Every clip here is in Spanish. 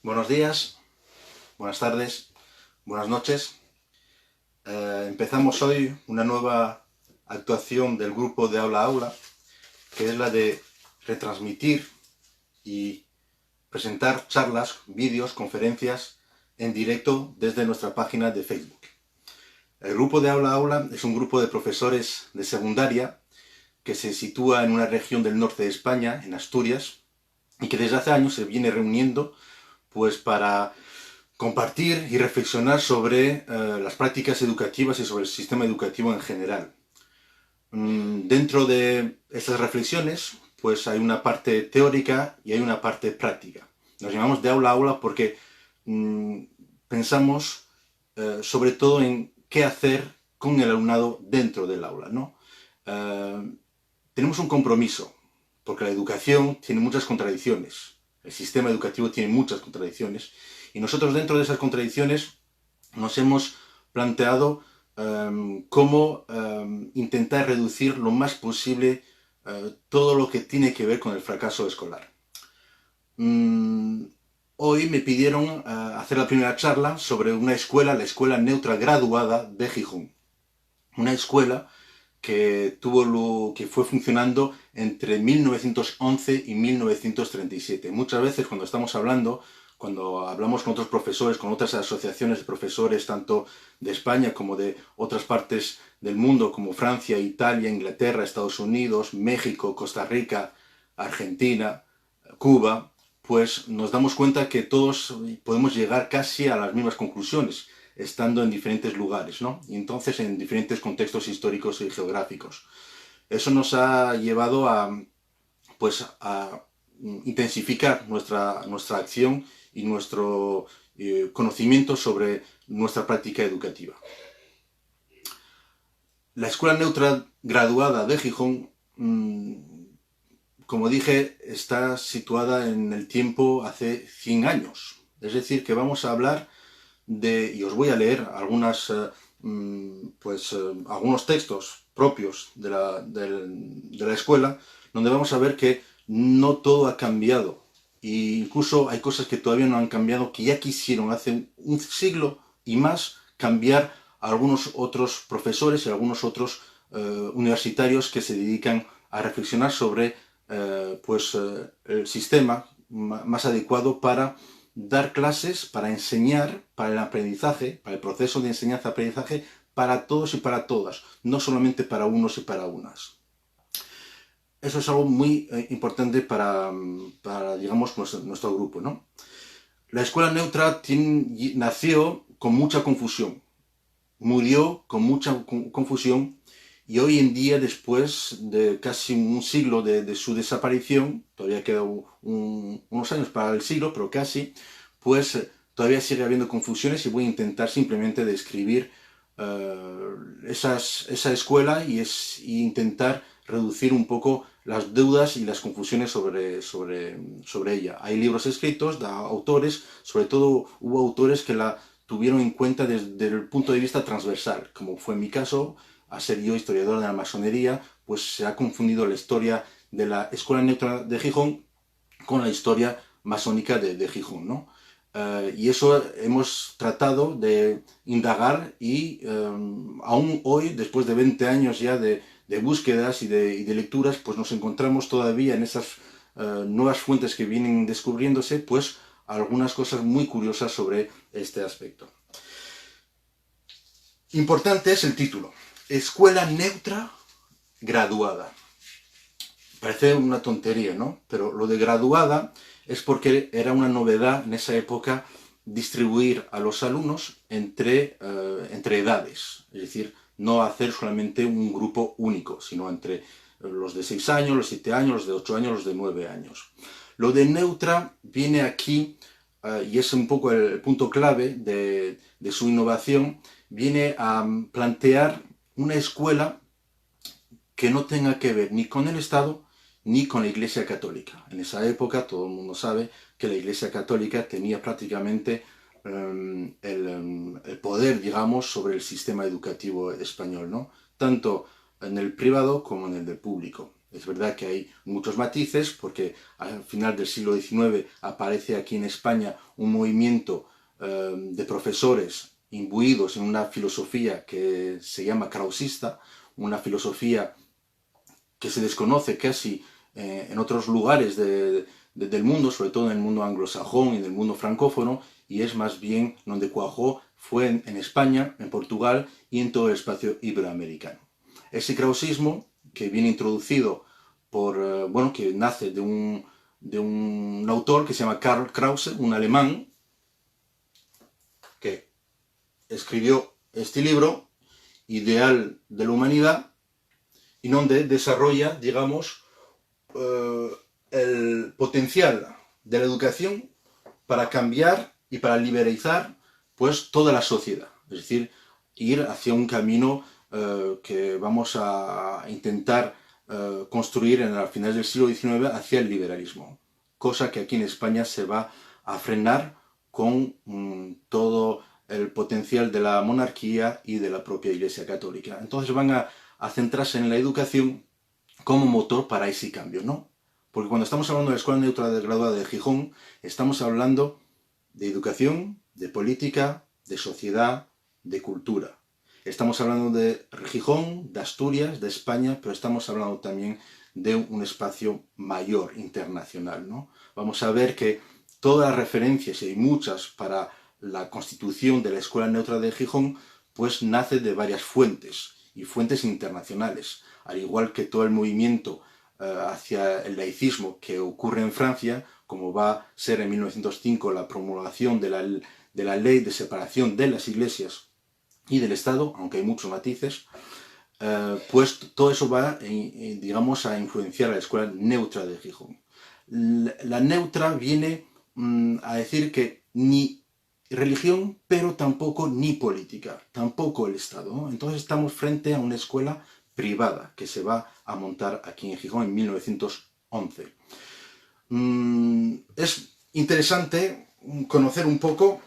Buenos días, buenas tardes, buenas noches. Empezamos hoy una nueva actuación del grupo de Aula a Aula, que es la de retransmitir y presentar charlas, vídeos, conferencias en directo desde nuestra página de Facebook. El grupo de Aula a Aula es un grupo de profesores de secundaria que se sitúa en una región del norte de España, en Asturias, y que desde hace años se viene reuniendo pues para compartir y reflexionar sobre las prácticas educativas y sobre el sistema educativo en general. Dentro de estas reflexiones, pues hay una parte teórica y hay una parte práctica. Nos llamamos de aula a aula porque pensamos sobre todo en qué hacer con el alumnado dentro del aula, ¿no? Tenemos un compromiso, porque la educación tiene muchas contradicciones. El sistema educativo tiene muchas contradicciones y nosotros dentro de esas contradicciones nos hemos planteado cómo intentar reducir lo más posible todo lo que tiene que ver con el fracaso escolar. Hoy me pidieron hacer la primera charla sobre una escuela, la Escuela Neutra Graduada de Gijón. Una escuela que fue funcionando entre 1911 y 1937. Muchas veces cuando hablamos con otros profesores, con otras asociaciones de profesores, tanto de España como de otras partes del mundo, como Francia, Italia, Inglaterra, Estados Unidos, México, Costa Rica, Argentina, Cuba, pues nos damos cuenta que todos podemos llegar casi a las mismas conclusiones, estando en diferentes lugares, ¿no? Y entonces en diferentes contextos históricos y geográficos. Eso nos ha llevado a intensificar nuestra acción y nuestro conocimiento sobre nuestra práctica educativa. La Escuela Neutra Graduada de Gijón, como dije, está situada en el tiempo hace 100 años. Es decir, que vamos a hablar y os voy a leer algunos textos propios de la escuela, donde vamos a ver que no todo ha cambiado. E incluso hay cosas que todavía no han cambiado, que ya quisieron hace un siglo y más cambiar a algunos otros profesores y a algunos otros universitarios que se dedican a reflexionar sobre el sistema más adecuado para dar clases, para enseñar, para el aprendizaje, para el proceso de enseñanza-aprendizaje, para todos y para todas, no solamente para unos y para unas. Eso es algo muy importante para digamos, nuestro grupo, ¿no? La Escuela Neutra nació con mucha confusión, murió con mucha confusión y hoy en día, después de casi un siglo de su desaparición, todavía quedan unos años para el siglo, pero casi, pues todavía sigue habiendo confusiones y voy a intentar simplemente describir esa escuela y intentar reducir un poco las dudas y las confusiones sobre ella. Hay libros escritos de autores, sobre todo hubo autores que la tuvieron en cuenta desde el punto de vista transversal, como fue en mi caso, a ser yo historiador de la masonería, pues se ha confundido la historia de la Escuela Neutra de Gijón con la historia masónica de Gijón, ¿no? Y eso hemos tratado de indagar y aún hoy, después de 20 años ya de búsquedas y de lecturas, pues nos encontramos todavía en esas nuevas fuentes que vienen descubriéndose, pues algunas cosas muy curiosas sobre este aspecto. Importante es el título. Escuela Neutra Graduada. Parece una tontería, ¿no? Pero lo de graduada es porque era una novedad en esa época distribuir a los alumnos entre edades. Es decir, no hacer solamente un grupo único, sino entre los de 6 años, los 7 años, los de 8 años, los de 9 años. Lo de neutra viene aquí, y es un poco el punto clave de su innovación, viene a plantear una escuela que no tenga que ver ni con el Estado ni con la Iglesia Católica. En esa época todo el mundo sabe que la Iglesia Católica tenía prácticamente el poder, digamos, sobre el sistema educativo español, ¿no? Tanto en el privado como en el del público. Es verdad que hay muchos matices, porque al final del siglo XIX aparece aquí en España un movimiento de profesores imbuidos en una filosofía que se llama krausista, una filosofía que se desconoce casi en otros lugares del mundo, sobre todo en el mundo anglosajón y en el mundo francófono, y es más bien donde cuajó fue en España, en Portugal y en todo el espacio iberoamericano. Ese krausismo, que viene introducido por, bueno, que nace de un autor que se llama Karl Krause, un alemán, que escribió este libro, Ideal de la Humanidad, y donde desarrolla, digamos, el potencial de la educación para cambiar y para liberalizar pues toda la sociedad, es decir, ir hacia un camino que vamos a intentar construir a finales del siglo XIX hacia el liberalismo, cosa que aquí en España se va a frenar con todo el potencial de la monarquía y de la propia Iglesia Católica. Entonces van a centrarse en la educación como motor para ese cambio, ¿no? Porque cuando estamos hablando de la Escuela Neutra de Graduada de Gijón, estamos hablando de educación, de política, de sociedad, de cultura. Estamos hablando de Gijón, de Asturias, de España, pero estamos hablando también de un espacio mayor, internacional, ¿no? Vamos a ver que todas las referencias, y hay muchas para la constitución de la Escuela Neutra de Gijón, pues nace de varias fuentes, y fuentes internacionales, al igual que todo el movimiento hacia el laicismo que ocurre en Francia, como va a ser en 1905 la promulgación de la ley de separación de las iglesias y del Estado, aunque hay muchos matices, pues todo eso va, digamos, a influenciar a la Escuela Neutra de Gijón. La neutra viene a decir que ni religión, pero tampoco ni política, tampoco el Estado, ¿no? Entonces estamos frente a una escuela privada que se va a montar aquí en Gijón en 1911. Es interesante conocer un poco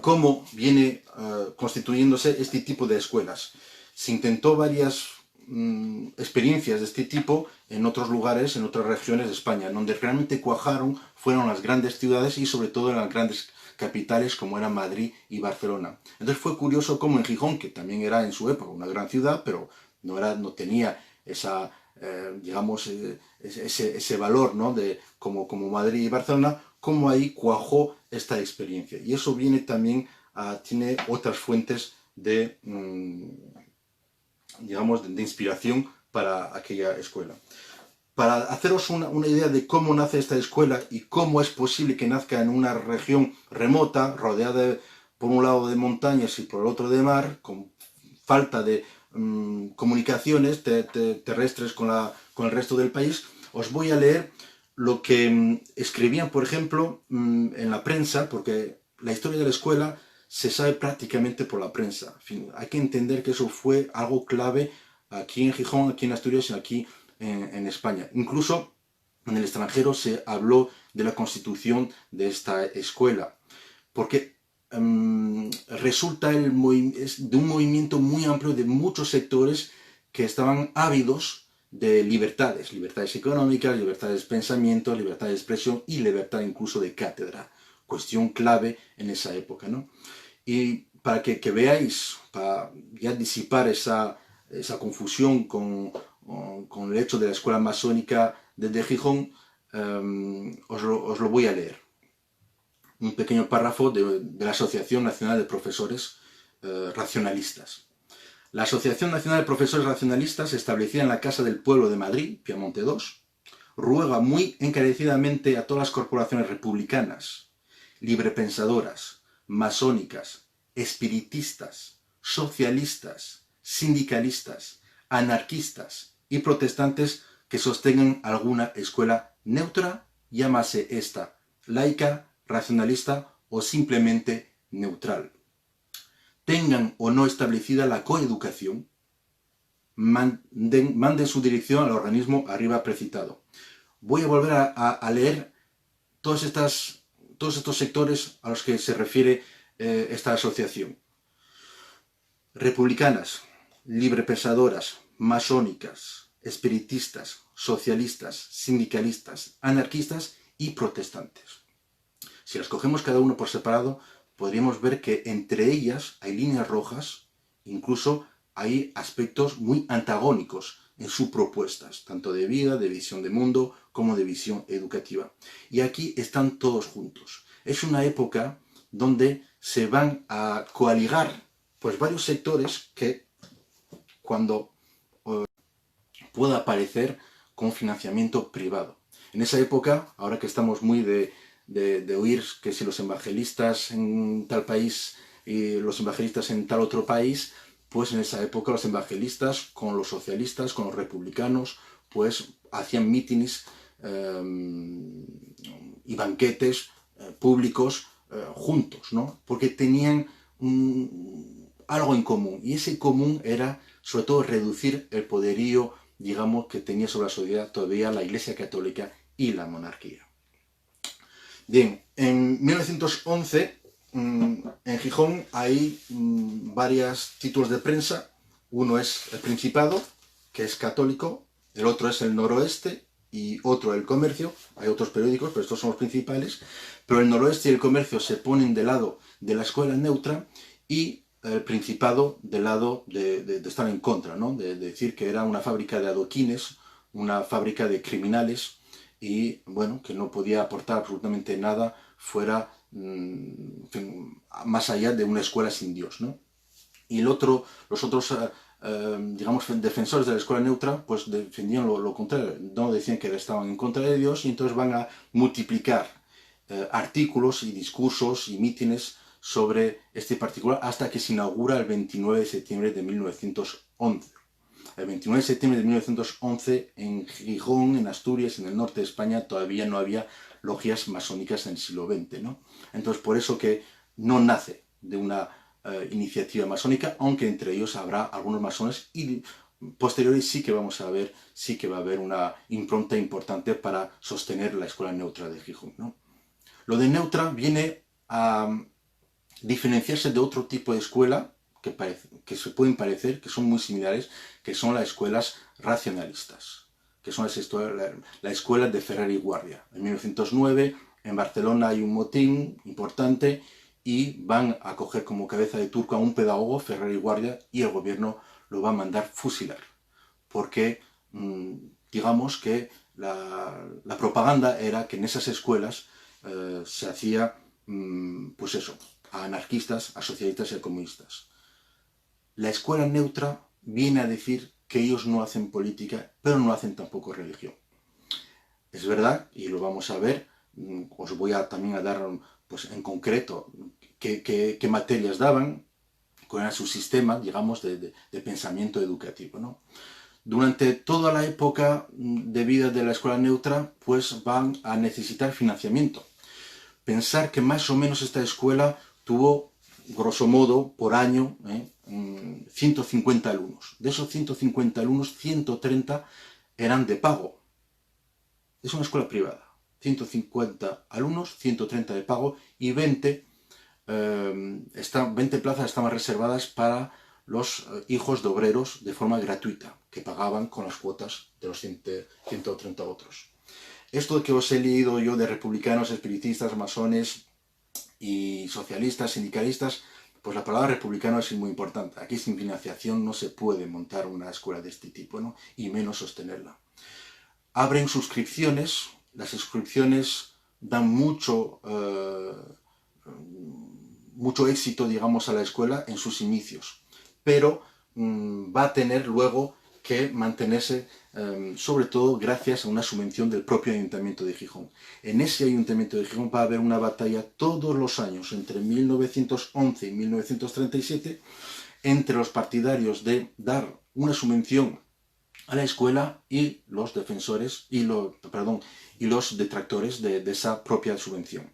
cómo viene constituyéndose este tipo de escuelas. Se intentó varias experiencias de este tipo en otros lugares, en otras regiones de España, donde realmente cuajaron fueron las grandes ciudades y sobre todo en las grandes capitales como eran Madrid y Barcelona. Entonces fue curioso cómo en Gijón, que también era en su época una gran ciudad, pero no tenía esa, digamos, ese valor, ¿no? como Madrid y Barcelona, cómo ahí cuajó esta experiencia. Y eso viene también, tiene otras fuentes de, digamos, de inspiración para aquella escuela. Para haceros una idea de cómo nace esta escuela y cómo es posible que nazca en una región remota, rodeada por un lado de montañas y por el otro de mar, con falta de comunicaciones terrestres con el resto del país, os voy a leer lo que escribían, por ejemplo, en la prensa, porque la historia de la escuela se sabe prácticamente por la prensa. En fin, hay que entender que eso fue algo clave aquí en Gijón, aquí en Asturias y aquí en España. Incluso en el extranjero se habló de la constitución de esta escuela, porque resulta de un movimiento muy amplio de muchos sectores que estaban ávidos de libertades económicas, libertades de pensamiento, libertad de expresión y libertad incluso de cátedra, cuestión clave en esa época, ¿no? Y para que veáis, para ya disipar esa confusión con el hecho de la escuela masónica de Gijón, os lo voy a leer. Un pequeño párrafo de la Asociación Nacional de Profesores Racionalistas. La Asociación Nacional de Profesores Racionalistas, establecida en la Casa del Pueblo de Madrid, Piamonte 2, ruega muy encarecidamente a todas las corporaciones republicanas, librepensadoras, masónicas, espiritistas, socialistas, sindicalistas, anarquistas y protestantes que sostengan alguna escuela neutra, llámase esta laica, racionalista o simplemente neutral. Tengan o no establecida la coeducación, manden su dirección al organismo arriba precitado. Voy a volver a leer todos estos sectores a los que se refiere esta asociación. Republicanas, librepensadoras, masónicas, espiritistas, socialistas, sindicalistas, anarquistas y protestantes. Si las cogemos cada uno por separado, podríamos ver que entre ellas hay líneas rojas, incluso hay aspectos muy antagónicos en sus propuestas, tanto de vida, de visión de mundo, como de visión educativa. Y aquí están todos juntos. Es una época donde se van a coaligar pues varios sectores que cuando pueda aparecer con financiamiento privado. En esa época, ahora que estamos muy de oír que si los evangelistas en tal país y los evangelistas en tal otro país, pues en esa época los evangelistas con los socialistas, con los republicanos, pues hacían mítines y banquetes públicos juntos, ¿no? Porque tenían algo en común, y ese común era sobre todo reducir el poderío, digamos, que tenía sobre la sociedad todavía la Iglesia Católica y la monarquía. Bien, en 1911 en Gijón hay varios títulos de prensa. Uno es El Principado, que es católico, el otro es El Noroeste y otro El Comercio. Hay otros periódicos, pero estos son los principales. Pero El Noroeste y El Comercio se ponen del lado de la escuela neutra y El Principado del lado de estar en contra, ¿no? De decir que era una fábrica de adoquines, una fábrica de criminales y, bueno, que no podía aportar absolutamente nada fuera, más allá de una escuela sin Dios, ¿no? Y los otros, digamos, defensores de la escuela neutra, pues defendían lo contrario, no decían que estaban en contra de Dios y entonces van a multiplicar artículos y discursos y mítines sobre este particular hasta que se inaugura el 29 de septiembre de 1911. El 29 de septiembre de 1911 en Gijón, en Asturias, en el norte de España, todavía no había logias masónicas en el siglo XX, ¿no? Entonces, por eso que no nace de una iniciativa masónica, aunque entre ellos habrá algunos masones y posteriores sí que vamos a ver, sí que va a haber una impronta importante para sostener la escuela neutra de Gijón, ¿no? Lo de neutra viene a diferenciarse de otro tipo de escuela que se pueden parecer, que son muy similares, que son las escuelas racionalistas, que son la escuela de Ferrer y Guardia. En 1909 en Barcelona hay un motín importante y van a coger como cabeza de turco a un pedagogo, Ferrer y Guardia, y el gobierno lo va a mandar fusilar, porque digamos que la propaganda era que en esas escuelas se hacía, pues eso, a anarquistas, a socialistas y a comunistas. La escuela neutra viene a decir que ellos no hacen política, pero no hacen tampoco religión. Es verdad, y lo vamos a ver, os voy también a dar pues, en concreto qué materias daban, cuál era su sistema, digamos, de pensamiento educativo, ¿no? Durante toda la época de vida de la escuela neutra, pues van a necesitar financiamiento. Pensar que más o menos esta escuela tuvo, grosso modo, por año, 150 alumnos. De esos 150 alumnos, 130 eran de pago. Es una escuela privada. 150 alumnos, 130 de pago y 20 plazas estaban reservadas para los hijos de obreros de forma gratuita, que pagaban con las cuotas de los 130 otros. Esto que os he leído yo de republicanos, espiritistas, masones y socialistas, sindicalistas, pues la palabra republicano es muy importante. Aquí sin financiación no se puede montar una escuela de este tipo, ¿no? Y menos sostenerla. Abren suscripciones, las suscripciones dan mucho éxito, digamos, a la escuela en sus inicios, pero va a tener luego que mantenerse, sobre todo gracias a una subvención del propio Ayuntamiento de Gijón. En ese Ayuntamiento de Gijón va a haber una batalla todos los años, entre 1911 y 1937, entre los partidarios de dar una subvención a la escuela y los defensores y los detractores de esa propia subvención.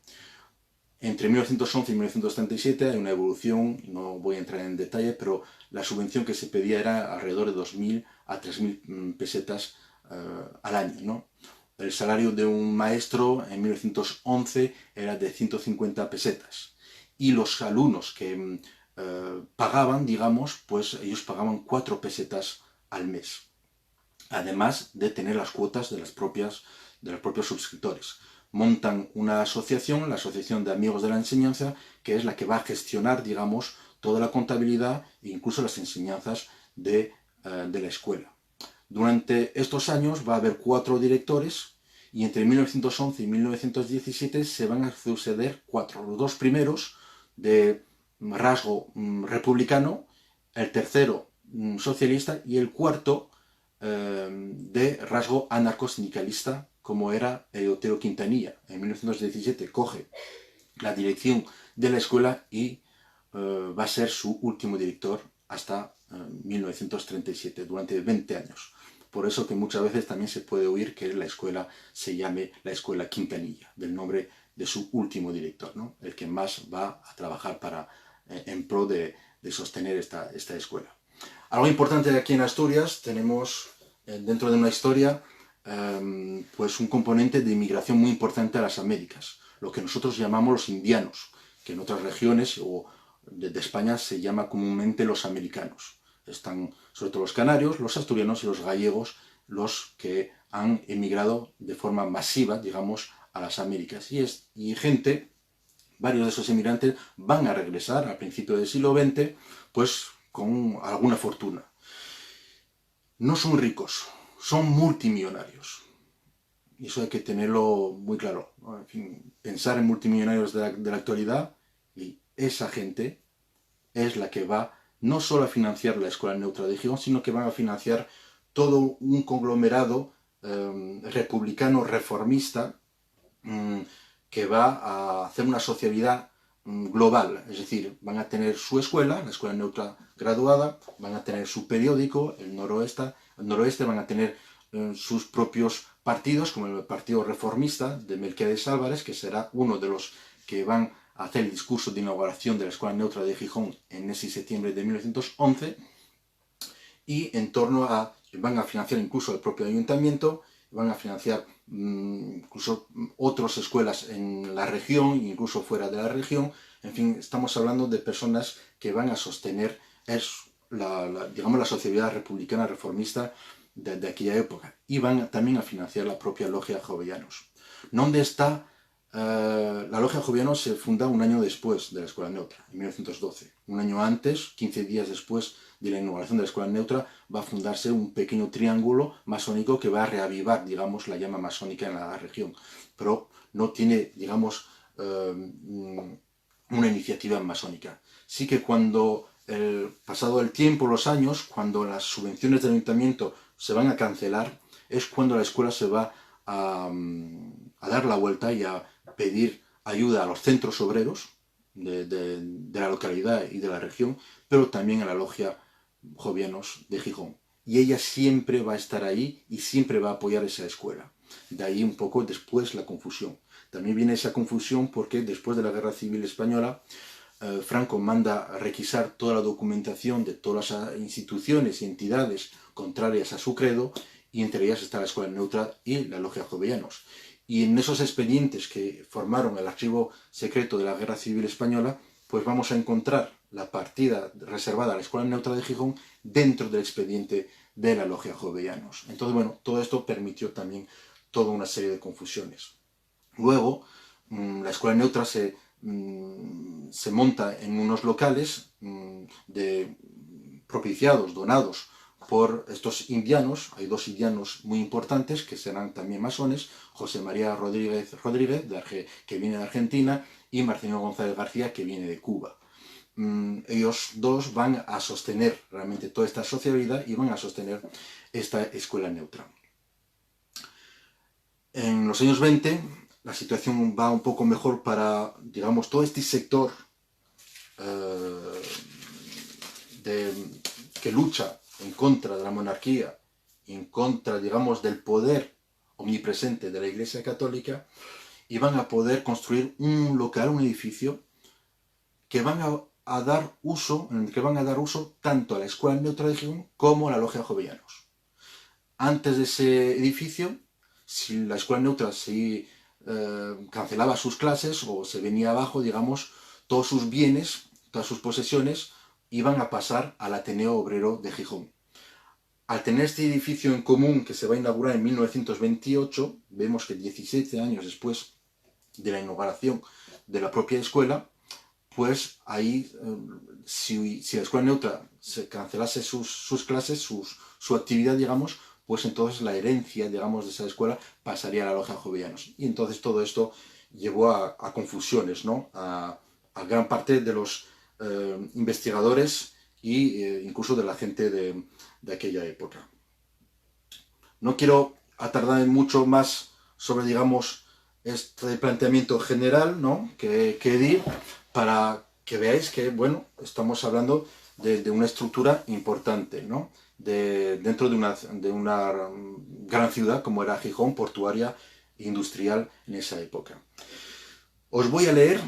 Entre 1911 y 1937 hay una evolución, no voy a entrar en detalle, pero la subvención que se pedía era alrededor de 2.000 a 3.000 pesetas al año, ¿no? El salario de un maestro en 1911 era de 150 pesetas y los alumnos que pagaban, digamos, pues ellos pagaban 4 pesetas al mes. además de tener las cuotas de los propios suscriptores. Montan una asociación, la Asociación de Amigos de la Enseñanza, que es la que va a gestionar, digamos, toda la contabilidad e incluso las enseñanzas de la escuela. Durante estos años va a haber 4 directores y entre 1911 y 1917 se van a suceder 4. Los 2 primeros de rasgo republicano, el tercero socialista y el cuarto de rasgo anarcosindicalista, como era Otero Quintanilla. En 1917 coge la dirección de la escuela y va a ser su último director hasta 1937, durante 20 años. Por eso que muchas veces también se puede oír que la escuela se llame la Escuela Quintanilla, del nombre de su último director, ¿no? El que más va a trabajar en pro de sostener esta escuela. Algo importante aquí en Asturias, tenemos dentro de una historia pues un componente de inmigración muy importante a las Américas, lo que nosotros llamamos los indianos, que en otras regiones o de España se llama comúnmente los americanos. Están sobre todo los canarios, los asturianos y los gallegos, los que han emigrado de forma masiva, digamos, a las Américas. Y gente, varios de esos emigrantes van a regresar al principio del siglo XX, pues con alguna fortuna. No son ricos, son multimillonarios. Y eso hay que tenerlo muy claro, ¿no? En fin, pensar en multimillonarios de la actualidad, y esa gente es la que va no solo a financiar la Escuela Neutra de Gijón, sino que van a financiar todo un conglomerado republicano reformista que va a hacer una sociedad global. Es decir, van a tener su escuela, la Escuela Neutra Graduada, van a tener su periódico, el Noroeste, van a tener sus propios partidos, como el Partido Reformista de Melquiades Álvarez, que será uno de los que van a hacer el discurso de inauguración de la Escuela Neutra de Gijón en ese septiembre de 1911, y van a financiar incluso el propio ayuntamiento, van a financiar incluso otras escuelas en la región, incluso fuera de la región. En fin, estamos hablando de personas que van a sostener digamos, la sociedad republicana reformista de aquella época, y van también a financiar la propia Logia Jovellanos. ¿Dónde está? La Logia Jovellanos se funda un año después de la Escuela Neutra, en 1912. Un año antes, 15 días después de la inauguración de la Escuela Neutra, va a fundarse un pequeño triángulo masónico que va a reavivar, digamos, la llama masónica en la región. Pero no tiene, digamos, una iniciativa masónica. Sí que cuando, pasado el tiempo, los años, cuando las subvenciones del ayuntamiento se van a cancelar, es cuando la escuela se va a dar la vuelta y a pedir ayuda a los centros obreros de la localidad y de la región, pero también a la Logia Jovellanos de Gijón. Y ella siempre va a estar ahí y siempre va a apoyar esa escuela. De ahí un poco después la confusión. También viene esa confusión porque después de la Guerra Civil Española, Franco manda a requisar toda la documentación de todas las instituciones y entidades contrarias a su credo, y entre ellas está la Escuela Neutra y la Logia Jovellanos. Y en esos expedientes que formaron el archivo secreto de la Guerra Civil Española, pues vamos a encontrar la partida reservada a la Escuela Neutra de Gijón dentro del expediente de la Logia Jovellanos. Entonces, bueno, todo esto permitió también toda una serie de confusiones. Luego, la Escuela Neutra se monta en unos locales propiciados, donados por estos indianos. Hay 2 indianos muy importantes que serán también masones: José María Rodríguez, que viene de Argentina, y Marcelino González García, que viene de Cuba. Ellos 2 van a sostener realmente toda esta sociedad y van a sostener esta Escuela Neutra. En los años 20 la situación va un poco mejor para, digamos, todo este sector que lucha en contra de la monarquía y en contra, digamos, del poder omnipresente de la Iglesia Católica, y van a poder construir un local, un edificio, que van a dar uso, en el que van a dar uso tanto a la Escuela Neutra de Gijón como a la Logia Jovellanos. Antes de ese edificio, si la Escuela Neutra cancelaba sus clases o se venía abajo, digamos, todos sus bienes, todas sus posesiones iban a pasar al Ateneo Obrero de Gijón. al tener este edificio en común que se va a inaugurar en 1928, vemos que 17 años después de la inauguración de la propia escuela, pues ahí, si la escuela neutra se cancelase sus clases, su actividad, digamos, pues entonces la herencia, digamos, de esa escuela pasaría a la Logia Jovellanos. Y entonces todo esto llevó a confusiones, ¿no? A gran parte de los investigadores e incluso de la gente de aquella época. No quiero atardar mucho más sobre, digamos, este planteamiento general, ¿no? que di, para que veáis que, bueno, estamos hablando de una estructura importante, ¿no? Dentro de una gran ciudad como era Gijón, portuaria e industrial en esa época. Os voy a leer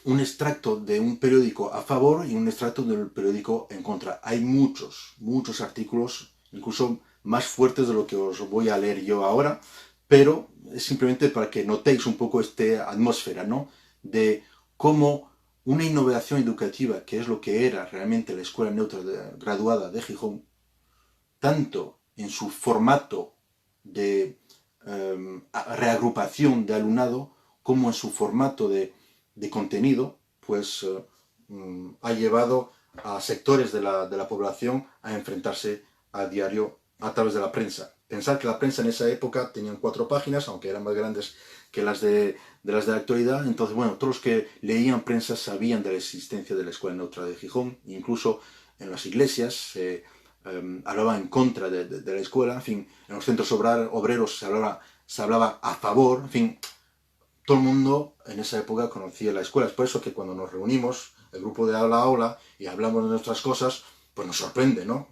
un extracto de un periódico a favor y un extracto del periódico en contra. Hay muchos artículos, incluso más fuertes de lo que os voy a leer yo ahora, pero es simplemente para que notéis un poco esta atmósfera, ¿no? De cómo una innovación educativa, que es lo que era realmente la Escuela Neutra Graduada de Gijón, tanto en su formato de reagrupación de alumnado, como en su formato de contenido, pues ha llevado a sectores de la población a enfrentarse a diario a través de la prensa. Pensar que la prensa en esa época tenían 4 páginas, aunque eran más grandes que las de la actualidad. Entonces, bueno, todos los que leían prensa sabían de la existencia de la Escuela Neutra de Gijón. Incluso en las iglesias se hablaba en contra de la escuela. En fin, en los centros obreros se hablaba a favor. En fin, todo el mundo en esa época conocía la escuela. Es por eso que cuando nos reunimos, el grupo de aula a aula, y hablamos de nuestras cosas, pues nos sorprende, ¿no?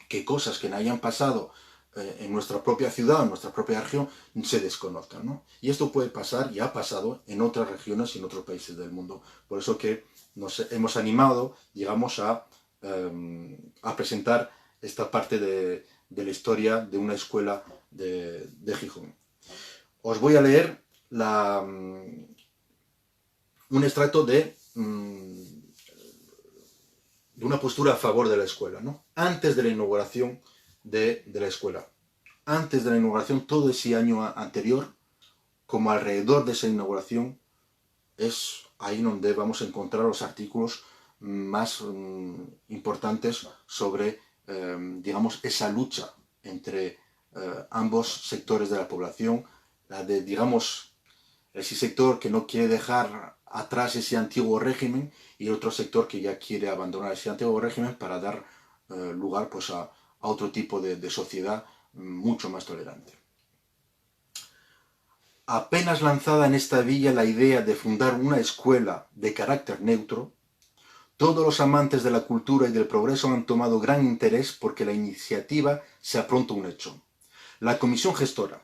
Que cosas que no hayan pasado en nuestra propia ciudad, en nuestra propia región, se desconozcan, ¿no? Y esto puede pasar, y ha pasado, en otras regiones y en otros países del mundo. Por eso que nos hemos animado, digamos, a presentar esta parte de la historia de una escuela de Gijón. Os voy a leer un extracto de una postura a favor de la escuela, ¿no? Antes de la inauguración de la escuela. Antes de la inauguración, todo ese año anterior, como alrededor de esa inauguración, es ahí donde vamos a encontrar los artículos más importantes sobre, digamos, esa lucha entre ambos sectores de la población, la de, digamos, ese sector que no quiere dejar atrás ese antiguo régimen y otro sector que ya quiere abandonar ese antiguo régimen para dar lugar pues, a otro tipo de sociedad mucho más tolerante. Apenas lanzada en esta villa la idea de fundar una escuela de carácter neutro, todos los amantes de la cultura y del progreso han tomado gran interés porque la iniciativa sea pronto un hecho. La comisión gestora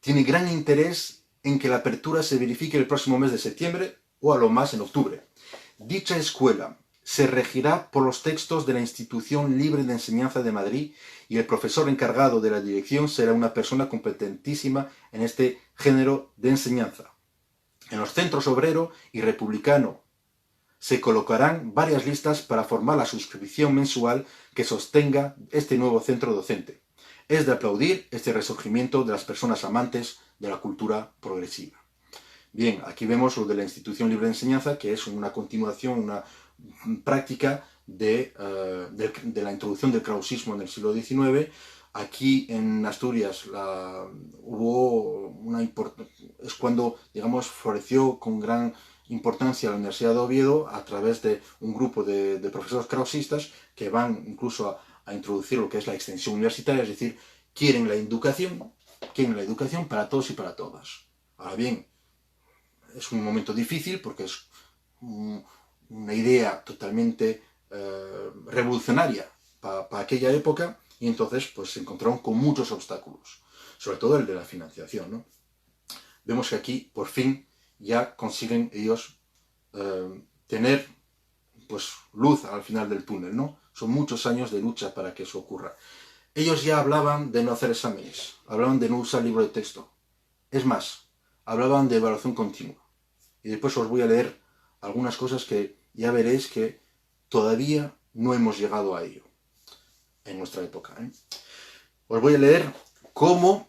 tiene gran interés en que la apertura se verifique el próximo mes de septiembre o a lo más en octubre. Dicha escuela se regirá por los textos de la Institución Libre de Enseñanza de Madrid y el profesor encargado de la dirección será una persona competentísima en este género de enseñanza. En los centros obrero y republicano se colocarán varias listas para formar la suscripción mensual que sostenga este nuevo centro docente. Es de aplaudir este resurgimiento de las personas amantes de la cultura progresiva. Bien, aquí vemos lo de la Institución Libre de Enseñanza, que es una continuación, una práctica de la introducción del krausismo en el siglo XIX. Aquí en Asturias es cuando, digamos, floreció con gran importancia la Universidad de Oviedo a través de un grupo de profesores krausistas que van incluso a introducir lo que es la extensión universitaria, es decir, quieren la educación para todos y para todas. Ahora bien, es un momento difícil porque es una idea totalmente revolucionaria para aquella época y entonces pues se encontraron con muchos obstáculos, sobre todo el de la financiación, ¿no? Vemos que aquí por fin ya consiguen ellos tener pues luz al final del túnel, ¿no? Son muchos años de lucha para que eso ocurra. Ellos ya hablaban de no hacer exámenes, hablaban de no usar libro de texto. Es más, hablaban de evaluación continua. Y después os voy a leer algunas cosas que ya veréis que todavía no hemos llegado a ello en nuestra época. Os voy a leer cómo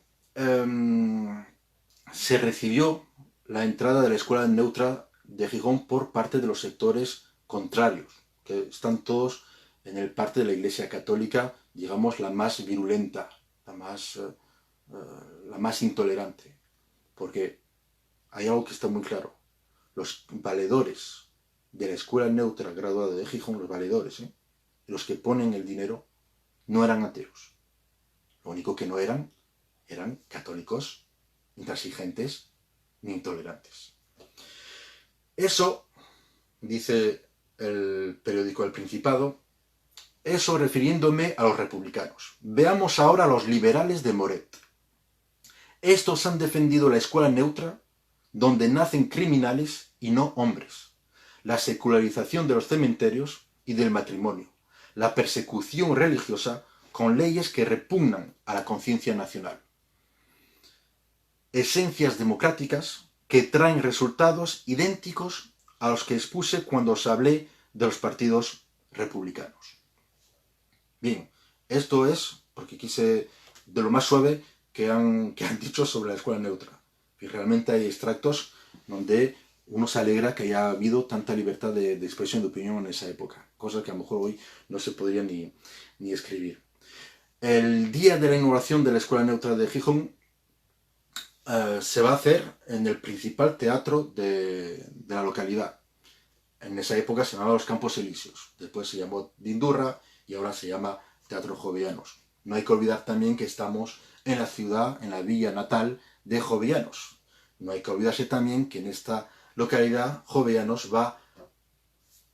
se recibió la entrada de la escuela neutra de Gijón por parte de los sectores contrarios, que están todos en el parte de la Iglesia Católica, digamos, la más virulenta, la más intolerante. Porque hay algo que está muy claro. Los valedores de la escuela neutra graduada de Gijón, los valedores, los que ponen el dinero, no eran ateos. Lo único que no eran católicos, intransigentes ni intolerantes. Eso, dice el periódico El Principado, eso refiriéndome a los republicanos. Veamos ahora a los liberales de Moret. Estos han defendido la escuela neutra, donde nacen criminales y no hombres, la secularización de los cementerios y del matrimonio, la persecución religiosa con leyes que repugnan a la conciencia nacional. Esencias democráticas que traen resultados idénticos a los que expuse cuando os hablé de los partidos republicanos. Bien, esto es, porque quise, de lo más suave que han dicho sobre la escuela neutra. Y realmente hay extractos donde uno se alegra que haya habido tanta libertad de expresión de opinión en esa época, cosa que a lo mejor hoy no se podría ni escribir. El día de la inauguración de la escuela neutra de Gijón se va a hacer en el principal teatro de la localidad. En esa época se llamaba Los Campos Elíseos, después se llamó Dindurra y ahora se llama Teatro Jovellanos. No hay que olvidar también que estamos en la ciudad, en la villa natal de Jovellanos. No hay que olvidarse también que en esta localidad Jovellanos va,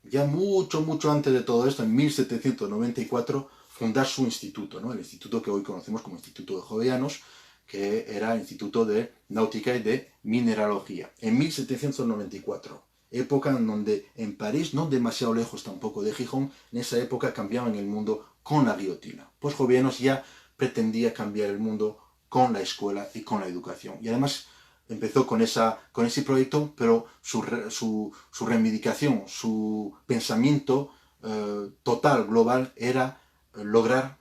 ya mucho antes de todo esto, en 1794, fundar su instituto, ¿no? El instituto que hoy conocemos como Instituto de Jovellanos, que era el Instituto de Náutica y de Mineralogía, en 1794. Época en donde en París, no demasiado lejos tampoco de Gijón, en esa época cambiaban el mundo con la guillotina. Pues Jovellanos ya pretendía cambiar el mundo con la escuela y con la educación. Y además empezó con ese proyecto, pero su reivindicación, su pensamiento total, global, era lograr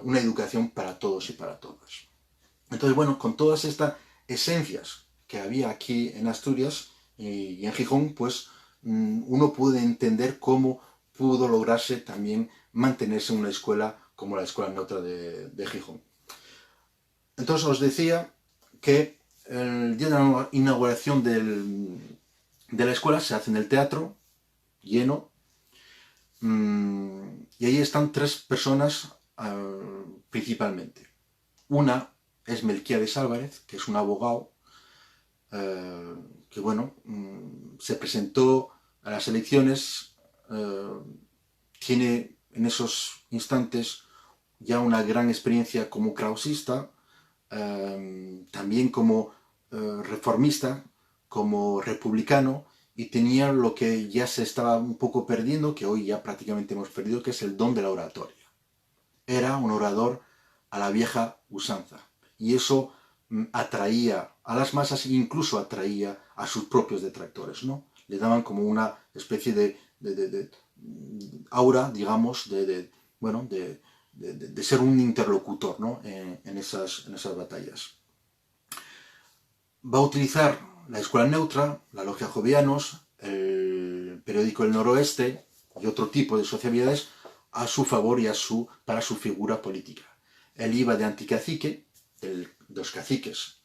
una educación para todos y para todas. Entonces, bueno, con todas estas esencias que había aquí en Asturias y en Gijón, pues uno puede entender cómo pudo lograrse también mantenerse en una escuela como la Escuela Neutra de Gijón. Entonces os decía que el día de la inauguración de la escuela se hace en el teatro, lleno, y ahí están tres personas principalmente. Una es Melquiades Álvarez, que es un abogado que, bueno, se presentó a las elecciones, tiene en esos instantes ya una gran experiencia como krausista, también como reformista, como republicano, y tenía lo que ya se estaba un poco perdiendo, que hoy ya prácticamente hemos perdido, que es el don de la oratoria. Era un orador a la vieja usanza, y eso atraía a las masas e incluso atraía a sus propios detractores, ¿no? Le daban como una especie de aura, digamos, de ser un interlocutor, ¿no? en esas batallas. Va a utilizar la Escuela Neutra, la Logia Jovellanos, el periódico El Noroeste y otro tipo de sociabilidades a su favor y para su figura política. Él iba de anticacique, de los caciques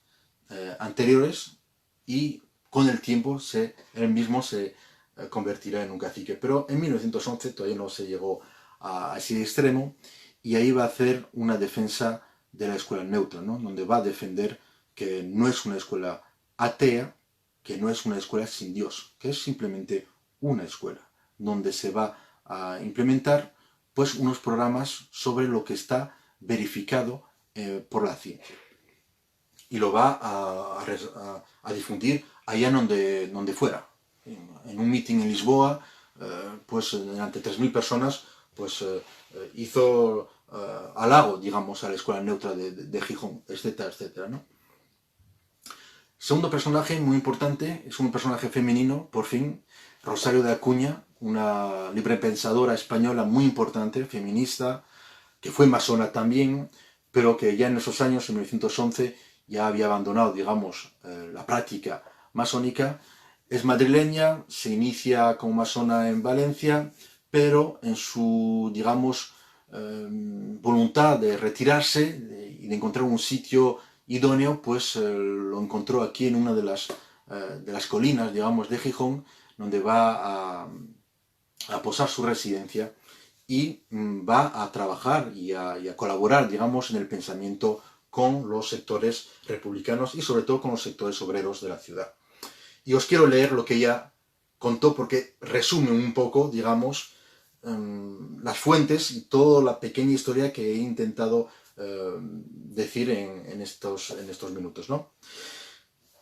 anteriores, y con el tiempo él mismo se convertirá en un cacique. Pero en 1911 todavía no se llegó a ese extremo, y ahí va a hacer una defensa de la escuela neutra, ¿no? Donde va a defender que no es una escuela atea, que no es una escuela sin Dios, que es simplemente una escuela, donde se va a implementar pues unos programas sobre lo que está verificado por la ciencia. Y lo va a difundir allá donde fuera. En un meeting en Lisboa, pues ante 3.000 personas, pues hizo halago, digamos, a la Escuela Neutra de Gijón, etcétera, etcétera, ¿no? Segundo personaje muy importante, es un personaje femenino, por fin, Rosario de Acuña, una librepensadora española muy importante, feminista, que fue masona también, pero que ya en esos años, en 1911, ya había abandonado, digamos, la práctica masónica. Es madrileña, se inicia como masona en Valencia, pero en su, digamos, voluntad de retirarse y de encontrar un sitio idóneo, pues lo encontró aquí en una de las colinas, digamos, de Gijón, donde va a posar su residencia y va a trabajar y a colaborar, digamos, en el pensamiento con los sectores republicanos y sobre todo con los sectores obreros de la ciudad. Y os quiero leer lo que ella contó porque resume un poco, digamos, las fuentes y toda la pequeña historia que he intentado decir en estos minutos, ¿no?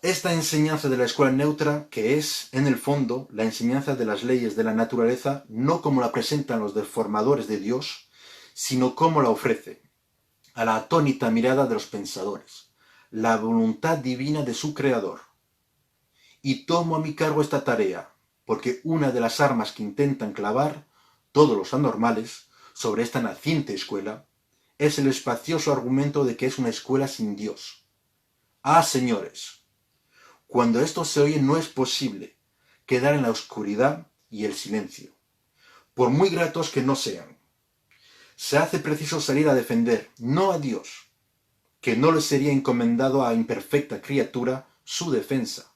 Esta enseñanza de la escuela neutra, que es, en el fondo, la enseñanza de las leyes de la naturaleza, no como la presentan los deformadores de Dios, sino como la ofrece, a la atónita mirada de los pensadores, la voluntad divina de su Creador. Y tomo a mi cargo esta tarea, porque una de las armas que intentan clavar todos los anormales sobre esta naciente escuela es el espacioso argumento de que es una escuela sin Dios. Ah, señores, cuando esto se oye no es posible quedar en la oscuridad y el silencio, por muy gratos que no sean. Se hace preciso salir a defender, no a Dios, que no le sería encomendado a imperfecta criatura su defensa.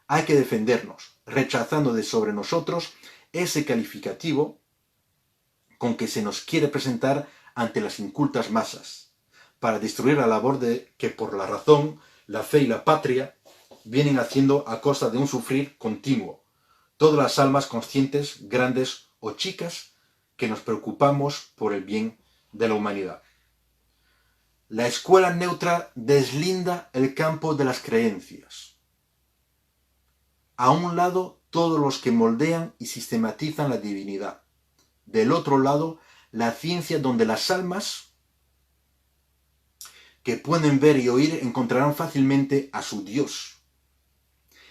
Hay que defendernos, rechazando de sobre nosotros ese calificativo con que se nos quiere presentar ante las incultas masas, para destruir la labor de que por la razón, la fe y la patria vienen haciendo a costa de un sufrir continuo, todas las almas conscientes, grandes o chicas, que nos preocupamos por el bien de la humanidad. La escuela neutra deslinda el campo de las creencias. A un lado, todos los que moldean y sistematizan la divinidad. Del otro lado, la ciencia donde las almas que pueden ver y oír encontrarán fácilmente a su Dios.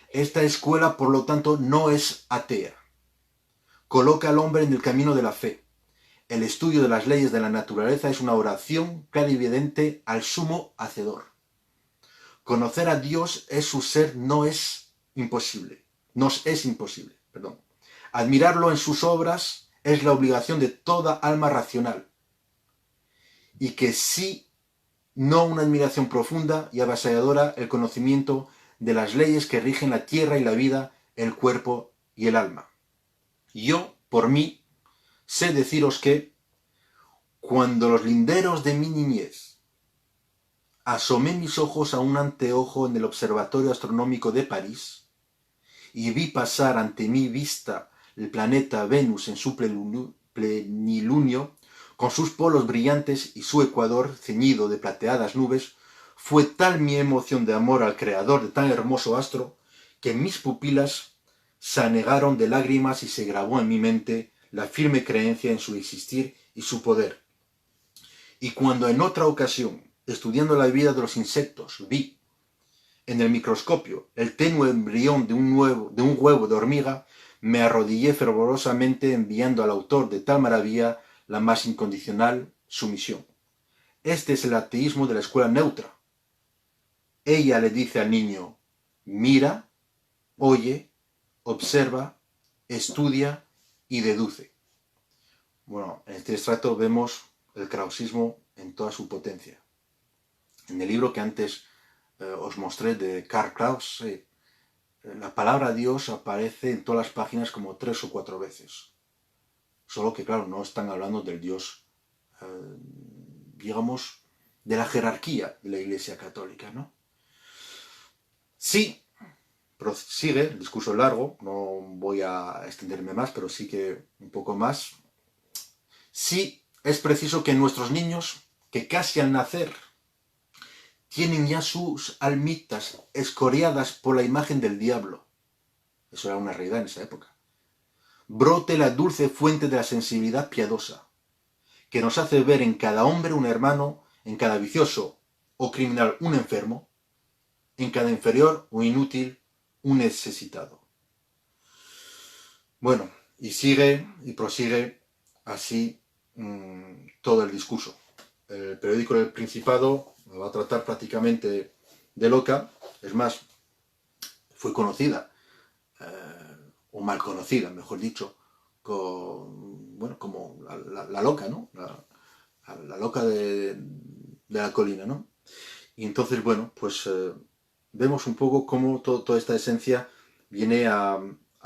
Esta escuela, por lo tanto, no es atea. Coloca al hombre en el camino de la fe. El estudio de las leyes de la naturaleza es una oración clarividente al sumo hacedor. Conocer a Dios es su ser, nos es imposible. Admirarlo en sus obras es la obligación de toda alma racional. Y que sí, no una admiración profunda y avasalladora, el conocimiento de las leyes que rigen la tierra y la vida, el cuerpo y el alma. Yo, por mí, sé deciros que, cuando los linderos de mi niñez asomé mis ojos a un anteojo en el Observatorio Astronómico de París y vi pasar ante mi vista el planeta Venus en su plenilunio, con sus polos brillantes y su ecuador ceñido de plateadas nubes, fue tal mi emoción de amor al creador de tan hermoso astro, que mis pupilas se anegaron de lágrimas y se grabó en mi mente la firme creencia en su existir y su poder. Y cuando en otra ocasión, estudiando la vida de los insectos, vi en el microscopio el tenue embrión de un huevo de hormiga, me arrodillé fervorosamente enviando al autor de tal maravilla la más incondicional sumisión. Este es el ateísmo de la escuela neutra. Ella le dice al niño, mira, oye, observa, estudia y deduce. Bueno, en este extracto vemos el krausismo en toda su potencia. En el libro que antes os mostré de Karl Kraus, la palabra Dios aparece en todas las páginas como 3 o 4 veces. Solo que, claro, no están hablando del Dios, digamos, de la jerarquía de la Iglesia Católica, ¿no? Sí, prosigue, el discurso es largo, no voy a extenderme más, pero sí que un poco más. Sí, es preciso que nuestros niños, que casi al nacer tienen ya sus almitas escoriadas por la imagen del diablo, eso era una realidad en esa época, brote la dulce fuente de la sensibilidad piadosa, que nos hace ver en cada hombre un hermano, en cada vicioso o criminal un enfermo, en cada inferior o inútil un necesitado. Bueno, Y sigue y prosigue así todo el discurso. El periódico del Principado la va a tratar prácticamente de loca, es más, fue conocida, o mal conocida, mejor dicho, bueno, como la loca, ¿no? La loca de la colina, ¿no? Y entonces, bueno, pues vemos un poco cómo toda esta esencia viene a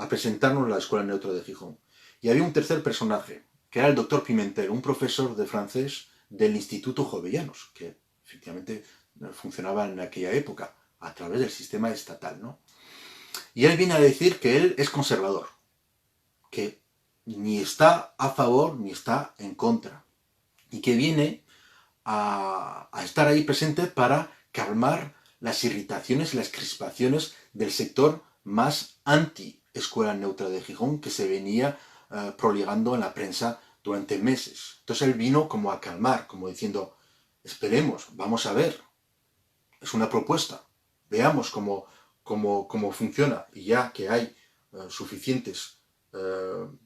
presentarnos la Escuela Neutra de Gijón. Y había un tercer personaje, que era el doctor Pimentel, un profesor de francés del Instituto Jovellanos, que efectivamente funcionaba en aquella época a través del sistema estatal, ¿no? Y él viene a decir que él es conservador, que ni está a favor ni está en contra, y que viene a estar ahí presente para calmar las irritaciones y las crispaciones del sector más anti-Escuela Neutra de Gijón que se venía proligando en la prensa durante meses. Entonces él vino como a calmar, como diciendo, esperemos, vamos a ver, es una propuesta, veamos cómo funciona, y ya que hay suficientes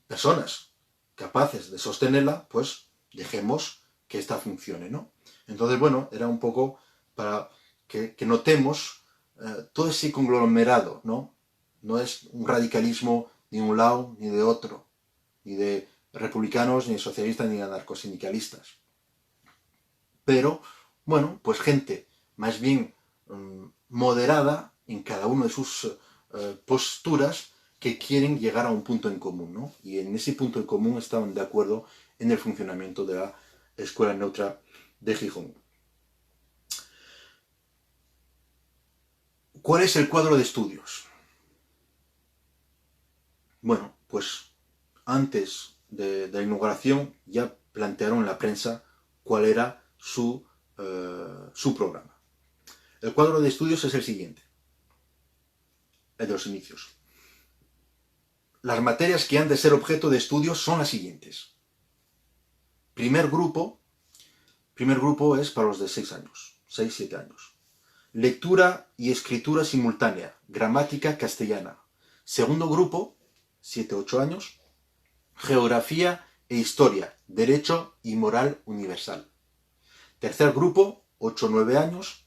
personas capaces de sostenerla, pues dejemos que esta funcione, ¿no? Entonces, bueno, era un poco para que notemos todo ese conglomerado, ¿no? No es un radicalismo ni de un lado ni de otro, ni de republicanos, ni de socialistas, ni de anarcosindicalistas. Pero, bueno, pues gente más bien moderada en cada una de sus posturas que quieren llegar a un punto en común, ¿no? Y en ese punto en común estaban de acuerdo en el funcionamiento de la Escuela Neutra de Gijón. ¿Cuál es el cuadro de estudios? Bueno, pues antes de la inauguración ya plantearon en la prensa cuál era su programa. El cuadro de estudios es el siguiente, el de los inicios. Las materias que han de ser objeto de estudio son las siguientes. Primer grupo es para los de 6 años, 6-7 años. Lectura y escritura simultánea, gramática castellana. Segundo grupo, 7-8 años, geografía e historia, derecho y moral universal. Tercer grupo, 8-9 años,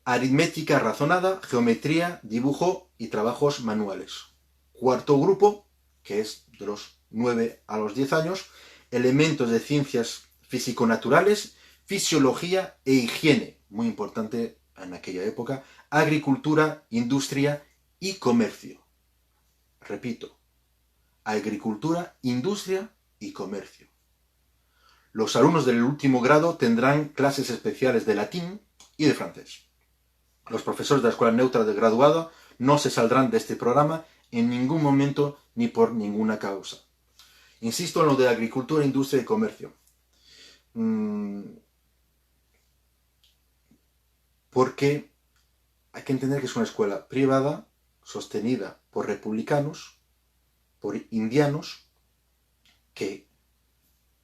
aritmética razonada, geometría, dibujo y trabajos manuales. Cuarto grupo, que es de los 9 a los 10 años, elementos de ciencias físico-naturales, fisiología e higiene, muy importante en aquella época, agricultura, industria y comercio. Repito, agricultura, industria y comercio. Los alumnos del último grado tendrán clases especiales de latín y de francés. Los profesores de la Escuela Neutra de graduado no se saldrán de este programa en ningún momento ni por ninguna causa. Insisto en lo de agricultura, industria y comercio. Porque hay que entender que es una escuela privada, sostenida por republicanos, por indianos, que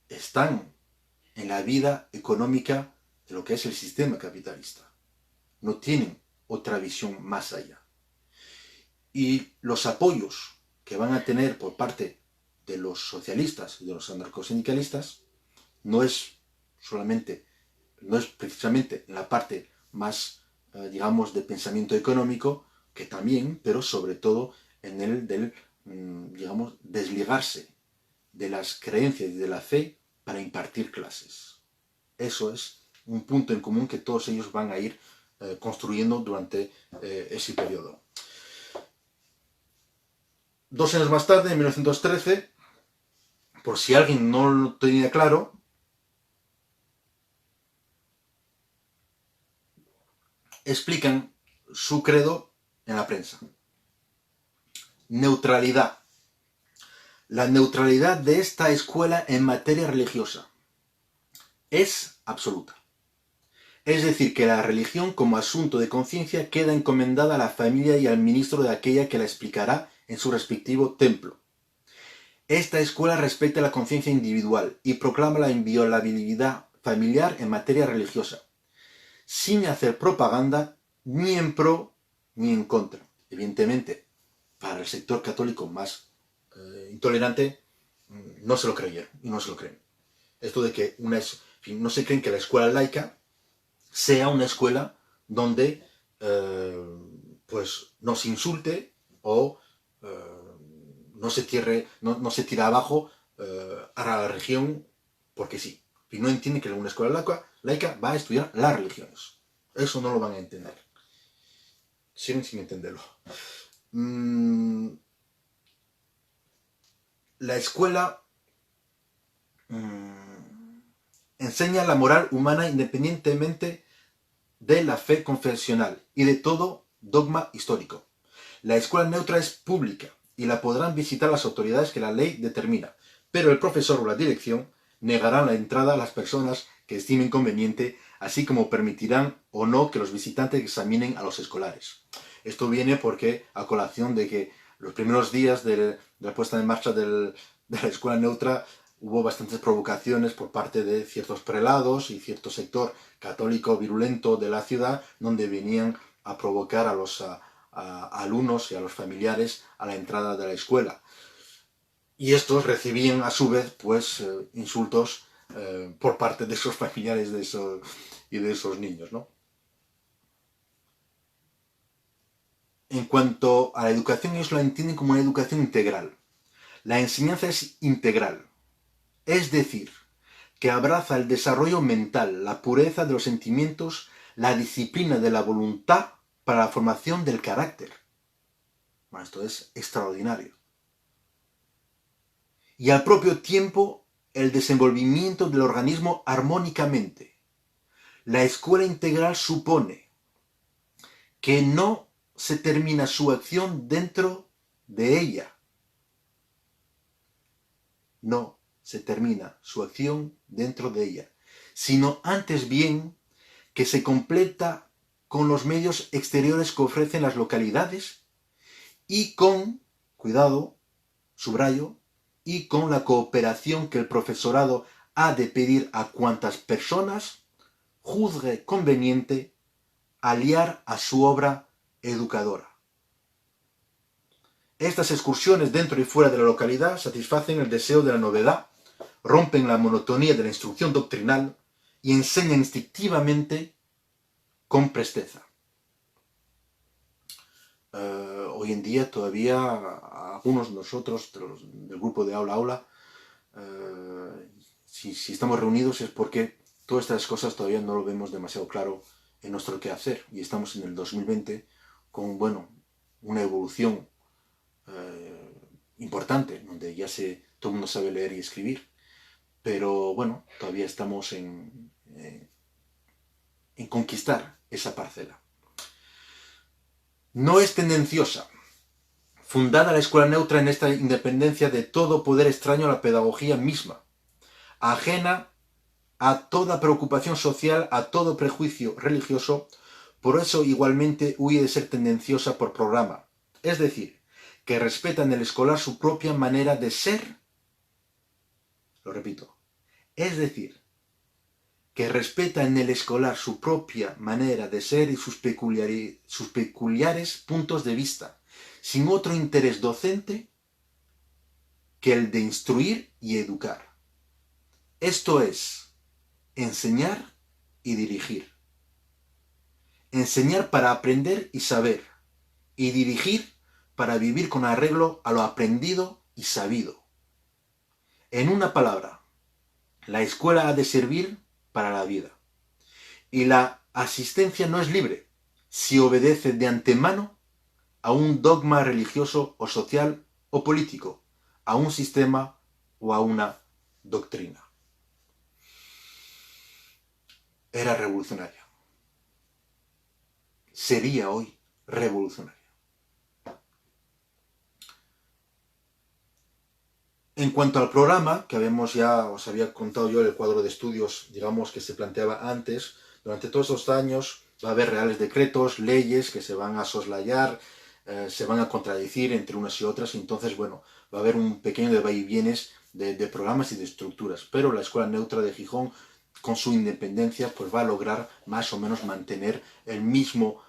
están en la vida económica de lo que es el sistema capitalista. No tienen otra visión más allá. Y los apoyos que van a tener por parte de los socialistas y de los anarcosindicalistas no es precisamente en la parte más, digamos, de pensamiento económico, que también, pero sobre todo en el del, digamos, desligarse de las creencias y de la fe para impartir clases. Eso es un punto en común que todos ellos van a ir construyendo durante ese periodo. 2 años más tarde, en 1913, por si alguien no lo tenía claro, explican su credo en la prensa. Neutralidad. La neutralidad de esta escuela en materia religiosa es absoluta. Es decir, que la religión como asunto de conciencia queda encomendada a la familia y al ministro de aquella que la explicará en su respectivo templo. Esta escuela respeta la conciencia individual y proclama la inviolabilidad familiar en materia religiosa, sin hacer propaganda ni en pro ni en contra. Evidentemente, para el sector católico más intolerante, no se lo creyeron y no se lo creen. Esto de que no se creen que la escuela laica sea una escuela donde pues no se insulte o no se tira abajo a la religión porque sí. Y no entienden que una escuela laica va a estudiar las religiones. Eso no lo van a entender. Siguen sin entenderlo. La escuela enseña la moral humana independientemente de la fe confesional y de todo dogma histórico. La escuela neutra es pública y la podrán visitar las autoridades que la ley determina, pero el profesor o la dirección negarán la entrada a las personas que estimen conveniente, así como permitirán o no que los visitantes examinen a los escolares. Esto viene porque, a colación de que los primeros días de la puesta en marcha de la escuela neutra hubo bastantes provocaciones por parte de ciertos prelados y cierto sector católico virulento de la ciudad, donde venían a provocar a los alumnos y a los familiares a la entrada de la escuela. Y estos recibían a su vez pues insultos por parte de esos familiares y de esos niños, ¿no? En cuanto a la educación, ellos la entienden como una educación integral. La enseñanza es integral, es decir, que abraza el desarrollo mental, la pureza de los sentimientos, la disciplina de la voluntad para la formación del carácter. Bueno, esto es extraordinario. Y al propio tiempo el desenvolvimiento del organismo armónicamente. La escuela integral supone que no se termina su acción dentro de ella. No se termina su acción dentro de ella, sino antes bien que se completa con los medios exteriores que ofrecen las localidades y con, cuidado, subrayo, y con la cooperación que el profesorado ha de pedir a cuantas personas juzgue conveniente aliar a su obra educadora. Estas excursiones dentro y fuera de la localidad satisfacen el deseo de la novedad, rompen la monotonía de la instrucción doctrinal y enseñan instintivamente con presteza. Hoy en día todavía algunos de nosotros, del grupo de Aula Aula, si estamos reunidos es porque todas estas cosas todavía no lo vemos demasiado claro en nuestro quehacer. Y estamos en el 2020 con, bueno, una evolución importante, donde ya todo el mundo sabe leer y escribir. Pero bueno, todavía estamos en conquistar esa parcela. No es tendenciosa. Fundada la escuela neutra en esta independencia de todo poder extraño a la pedagogía misma, ajena a toda preocupación social, a todo prejuicio religioso, por eso igualmente huye de ser tendenciosa por programa, es decir, que respeta en el escolar su propia manera de ser, lo repito, es decir, que respeta en el escolar su propia manera de ser y sus peculiares puntos de vista, sin otro interés docente que el de instruir y educar. Esto es, enseñar y dirigir. Enseñar para aprender y saber, y dirigir para vivir con arreglo a lo aprendido y sabido. En una palabra, la escuela ha de servir para la vida. Y la asistencia no es libre si obedece de antemano a un dogma religioso o social o político, a un sistema o a una doctrina. Era revolucionaria. Sería hoy revolucionaria. En cuanto al programa, que os había contado yo el cuadro de estudios, digamos, que se planteaba antes, durante todos estos años va a haber reales decretos, leyes que se van a soslayar, se van a contradecir entre unas y otras, y entonces, bueno, va a haber un pequeño de vaivienes de programas y de estructuras, pero la Escuela Neutra de Gijón, con su independencia, pues va a lograr más o menos mantener el mismo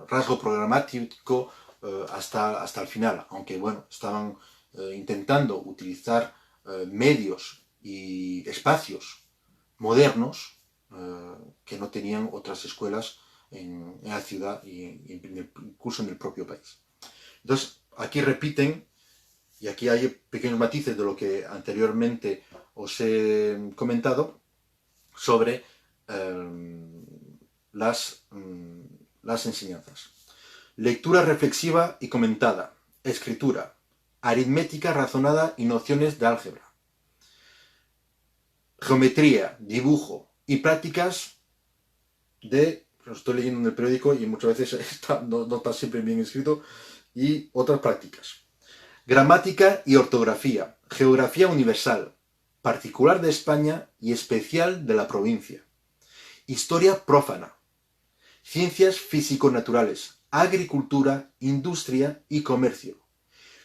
rasgo programático hasta el final, aunque, bueno, estaban intentando utilizar medios y espacios modernos que no tenían otras escuelas en la ciudad y incluso en el propio país. Entonces, aquí repiten, y aquí hay pequeños matices de lo que anteriormente os he comentado sobre las enseñanzas. Lectura reflexiva y comentada, escritura, aritmética razonada y nociones de álgebra, geometría, dibujo y prácticas lo estoy leyendo en el periódico y muchas veces no está siempre bien escrito, y otras prácticas. Gramática y ortografía, geografía universal, particular de España y especial de la provincia. Historia prófana, ciencias físico-naturales, agricultura, industria y comercio,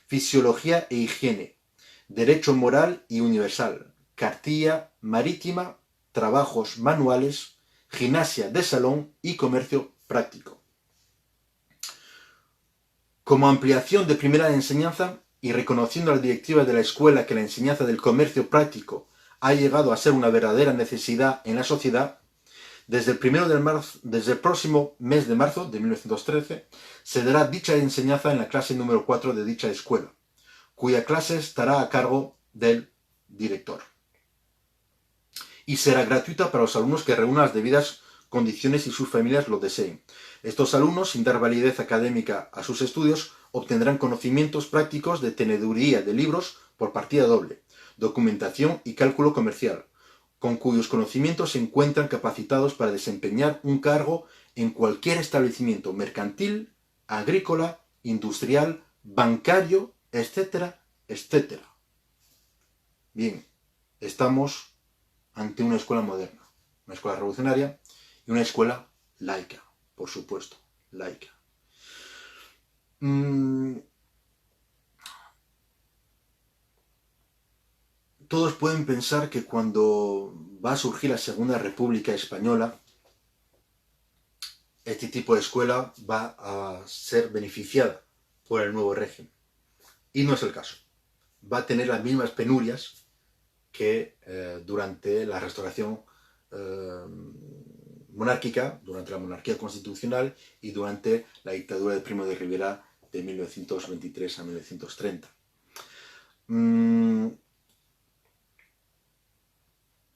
fisiología e higiene, derecho moral y universal, cartilla marítima, trabajos manuales, gimnasia de salón y comercio práctico. Como ampliación de primera enseñanza y reconociendo a la directiva de la escuela que la enseñanza del comercio práctico ha llegado a ser una verdadera necesidad en la sociedad, desde el próximo mes de marzo de 1913 se dará dicha enseñanza en la clase número 4 de dicha escuela, cuya clase estará a cargo del director. Y será gratuita para los alumnos que reúnan las debidas condiciones y sus familias lo deseen. Estos alumnos, sin dar validez académica a sus estudios, obtendrán conocimientos prácticos de teneduría de libros por partida doble, documentación y cálculo comercial, con cuyos conocimientos se encuentran capacitados para desempeñar un cargo en cualquier establecimiento mercantil, agrícola, industrial, bancario, etcétera, etcétera. Bien, estamos ante una escuela moderna, una escuela revolucionaria y una escuela laica, por supuesto, laica. Todos pueden pensar que cuando va a surgir la Segunda República Española, este tipo de escuela va a ser beneficiada por el nuevo régimen. Y no es el caso. Va a tener las mismas penurias que durante la restauración monárquica, durante la monarquía constitucional y durante la dictadura de Primo de Rivera de 1923 a 1930.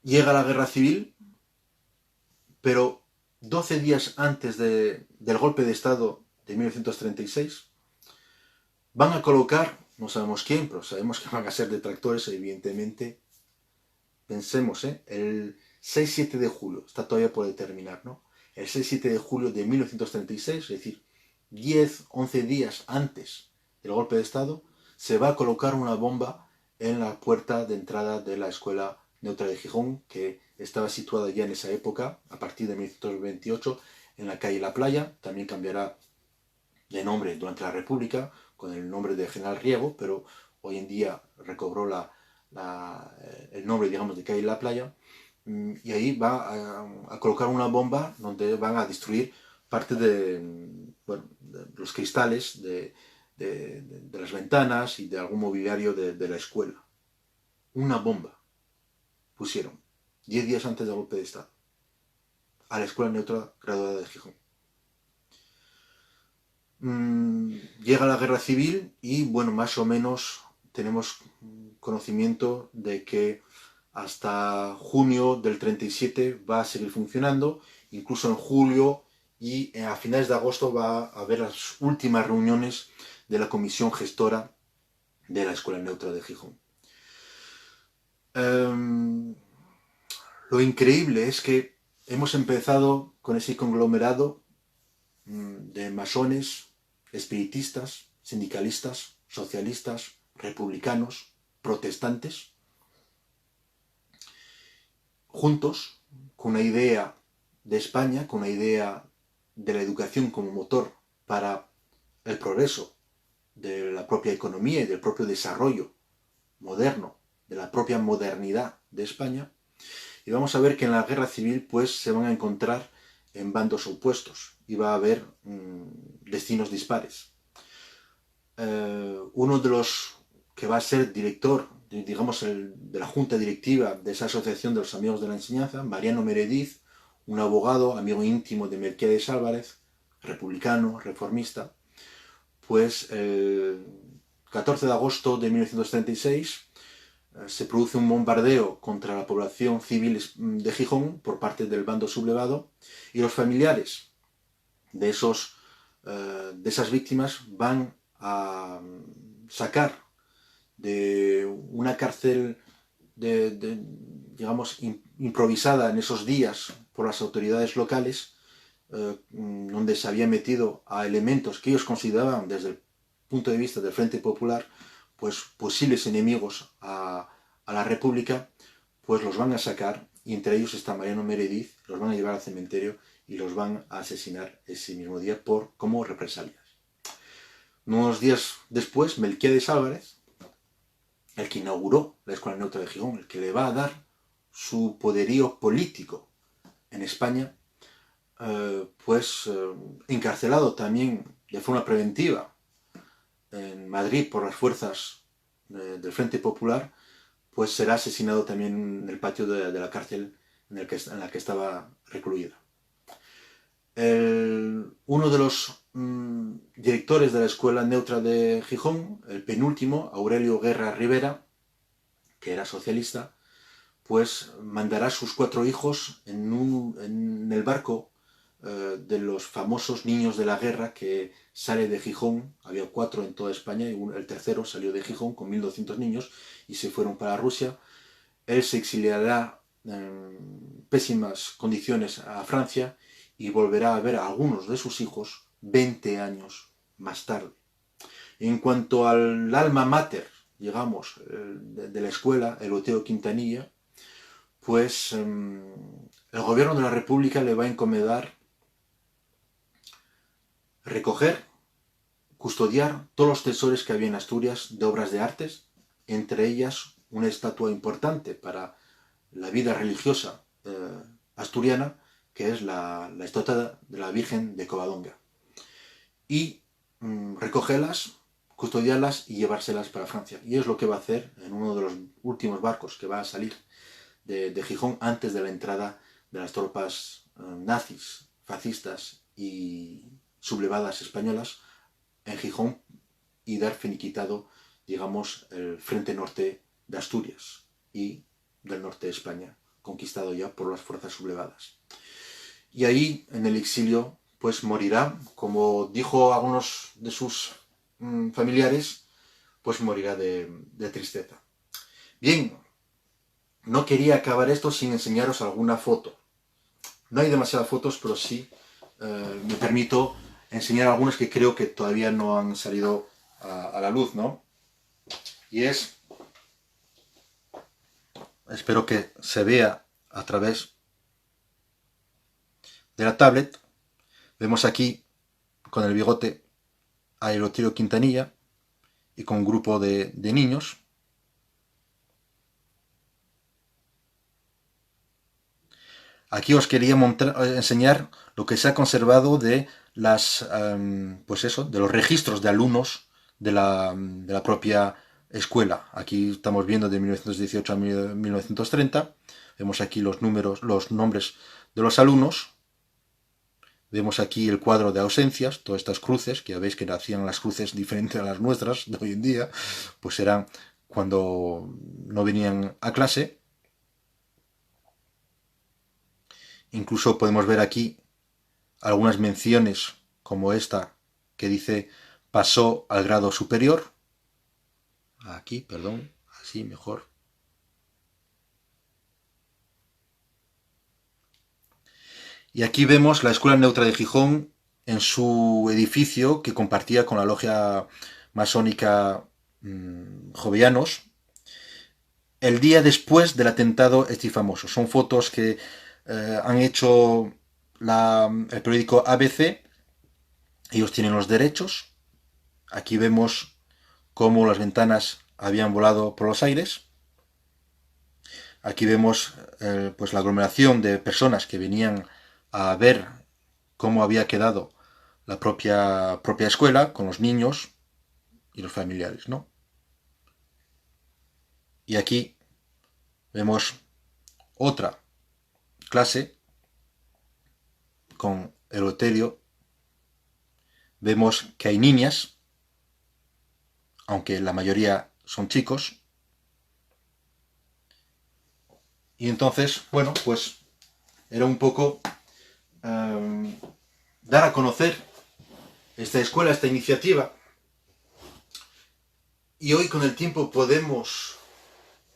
Llega la guerra civil, pero 12 días antes del golpe de Estado de 1936, van a colocar, no sabemos quién, pero sabemos que van a ser detractores, evidentemente. Pensemos, el 6-7 de julio, está todavía por determinar, ¿no? El 6-7 de julio de 1936, es decir, 10-11 días antes del golpe de Estado, se va a colocar una bomba en la puerta de entrada de la Escuela Neutra de Gijón, que estaba situada ya en esa época, a partir de 1928, en la calle La Playa. También cambiará de nombre durante la República, con el nombre de General Riego, pero hoy en día recobró el nombre, digamos, de calle La Playa, y ahí va a colocar una bomba donde van a destruir parte de los cristales de las ventanas y de algún mobiliario de la escuela. Una bomba pusieron 10 días antes del golpe de Estado a la Escuela Neutra Graduada de Gijón. Llega la guerra civil y, bueno, más o menos tenemos conocimiento de que hasta junio del 37 va a seguir funcionando, incluso en julio y a finales de agosto va a haber las últimas reuniones de la comisión gestora de la Escuela Neutra de Gijón. Lo increíble es que hemos empezado con ese conglomerado de masones, espiritistas, sindicalistas, socialistas, republicanos, protestantes, juntos, con una idea de España, con una idea de la educación como motor para el progreso de la propia economía y del propio desarrollo moderno, de la propia modernidad de España. Y vamos a ver que en la guerra civil pues se van a encontrar en bandos opuestos y va a haber destinos dispares. Uno de los que va a ser director, digamos, de la junta directiva de esa asociación de los amigos de la enseñanza, Mariano Meredith, un abogado, amigo íntimo de Melquiades Álvarez, republicano, reformista, pues el 14 de agosto de 1936 se produce un bombardeo contra la población civil de Gijón por parte del bando sublevado, y los familiares de esas víctimas van a sacar de una cárcel digamos, improvisada en esos días por las autoridades locales, donde se había metido a elementos que ellos consideraban desde el punto de vista del Frente Popular pues posibles enemigos a la República, pues los van a sacar, y entre ellos está Mariano Meredith. Los van a llevar al cementerio y los van a asesinar ese mismo día como represalias. Unos días después, Melquiades Álvarez, el que inauguró la Escuela Neutra de Gijón, el que le va a dar su poderío político en España, encarcelado también de forma preventiva en Madrid por las fuerzas del Frente Popular, pues será asesinado también en el patio de la cárcel en la que estaba recluida. Uno de los directores de la Escuela Neutra de Gijón, el penúltimo, Aurelio Guerra Rivera, que era socialista, pues mandará a sus 4 hijos en el barco de los famosos niños de la guerra, que sale de Gijón. Había 4 en toda España, y el tercero salió de Gijón con 1.200 niños y se fueron para Rusia. Él se exiliará en pésimas condiciones a Francia y volverá a ver a algunos de sus hijos 20 años más tarde. En cuanto al alma mater, digamos, de la escuela, el Oteo Quintanilla, pues el gobierno de la República le va a encomendar recoger, custodiar todos los tesoros que había en Asturias de obras de artes, entre ellas una estatua importante para la vida religiosa asturiana, que es la estatua de la Virgen de Covadonga, y recogerlas, custodiarlas y llevárselas para Francia. Y es lo que va a hacer en uno de los últimos barcos que va a salir de Gijón antes de la entrada de las tropas nazis, fascistas y sublevadas españolas en Gijón, y dar finiquitado, digamos, el frente norte de Asturias y del norte de España, conquistado ya por las fuerzas sublevadas. Y ahí, en el exilio, pues morirá, como dijo a algunos de sus familiares, pues morirá de tristeza. Bien, no quería acabar esto sin enseñaros alguna foto. No hay demasiadas fotos, pero sí me permito enseñar algunas que creo que todavía no han salido a la luz, ¿no? Y espero que se vea a través de la tablet. Vemos aquí con el bigote a Eleuterio Quintanilla y con un grupo de niños. Aquí os quería enseñar lo que se ha conservado de de los registros de alumnos de la propia escuela. Aquí estamos viendo de 1918 a 1930. Vemos aquí los nombres de los alumnos. Vemos aquí el cuadro de ausencias, todas estas cruces, que ya veis que hacían las cruces diferentes a las nuestras de hoy en día, pues eran cuando no venían a clase. Incluso podemos ver aquí algunas menciones, como esta, que dice pasó al grado superior. Aquí, perdón, así mejor. Y aquí vemos la Escuela Neutra de Gijón en su edificio, que compartía con la logia masónica Jovellanos, el día después del atentado este famoso. Son fotos que han hecho el periódico ABC. Ellos tienen los derechos. Aquí vemos cómo las ventanas habían volado por los aires. Aquí vemos pues la aglomeración de personas que venían a ver cómo había quedado la propia escuela, con los niños y los familiares, ¿no? Y aquí vemos otra clase con Eleuterio. Vemos que hay niñas, aunque la mayoría son chicos. Y entonces, bueno, pues era un poco dar a conocer esta escuela, esta iniciativa. Y hoy con el tiempo podemos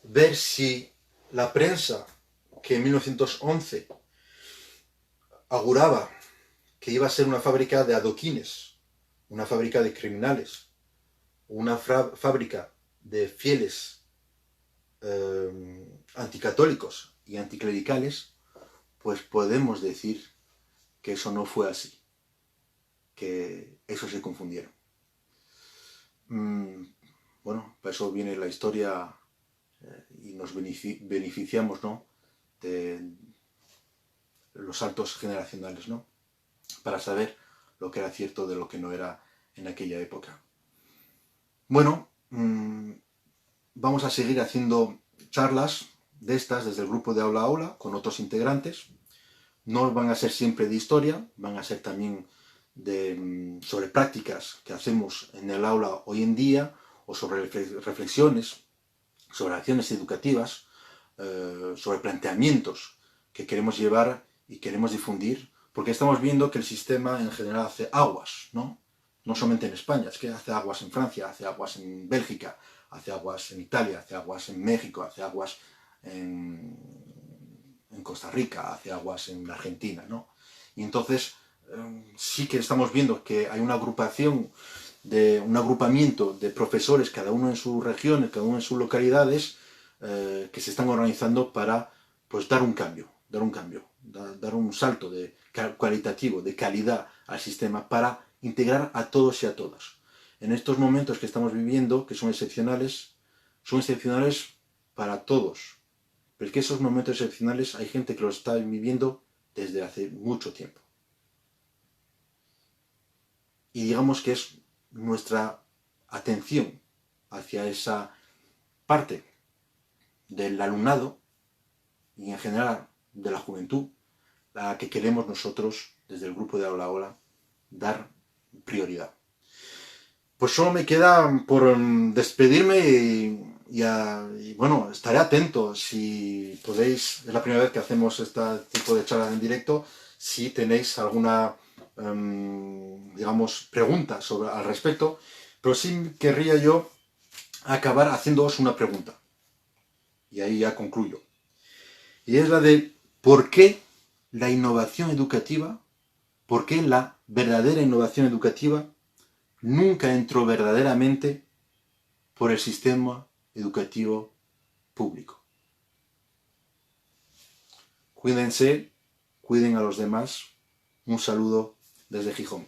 ver si la prensa, que en 1911 auguraba que iba a ser una fábrica de adoquines, una fábrica de criminales, una fábrica de fieles anticatólicos y anticlericales, pues podemos decir que eso no fue así, que eso se confundieron. Bueno, para eso viene la historia y nos beneficiamos, ¿no?, de los saltos generacionales, ¿no?, para saber lo que era cierto de lo que no era en aquella época. Bueno, vamos a seguir haciendo charlas de estas desde el grupo de Aula a Aula con otros integrantes. No van a ser siempre de historia, van a ser también sobre prácticas que hacemos en el aula hoy en día, o sobre reflexiones, sobre acciones educativas, sobre planteamientos que queremos llevar y queremos difundir, porque estamos viendo que el sistema en general hace aguas, ¿no? No solamente en España, es que hace aguas en Francia, hace aguas en Bélgica, hace aguas en Italia, hace aguas en México, hace aguas en Costa Rica, hace aguas en Argentina, ¿no? Y entonces sí que estamos viendo que hay una agrupación, un agrupamiento de profesores, cada uno en sus regiones, cada uno en sus localidades, que se están organizando para, pues, dar un cambio, dar un salto cualitativo, de calidad al sistema, para integrar a todos y a todas. En estos momentos que estamos viviendo, que son excepcionales para todos. Pero es que esos momentos excepcionales hay gente que los está viviendo desde hace mucho tiempo. Y digamos que es nuestra atención hacia esa parte del alumnado y en general de la juventud, la que queremos nosotros desde el grupo de Aula a Aula dar prioridad. Pues solo me queda por despedirme y bueno, estaré atento si podéis, es la primera vez que hacemos este tipo de charlas en directo, si tenéis alguna, digamos, pregunta al respecto, pero sí querría yo acabar haciéndoos una pregunta, y ahí ya concluyo, y es la de ¿por qué la innovación educativa, por qué la verdadera innovación educativa nunca entró verdaderamente por el sistema educativo público? Cuídense, cuiden a los demás. Un saludo desde Gijón.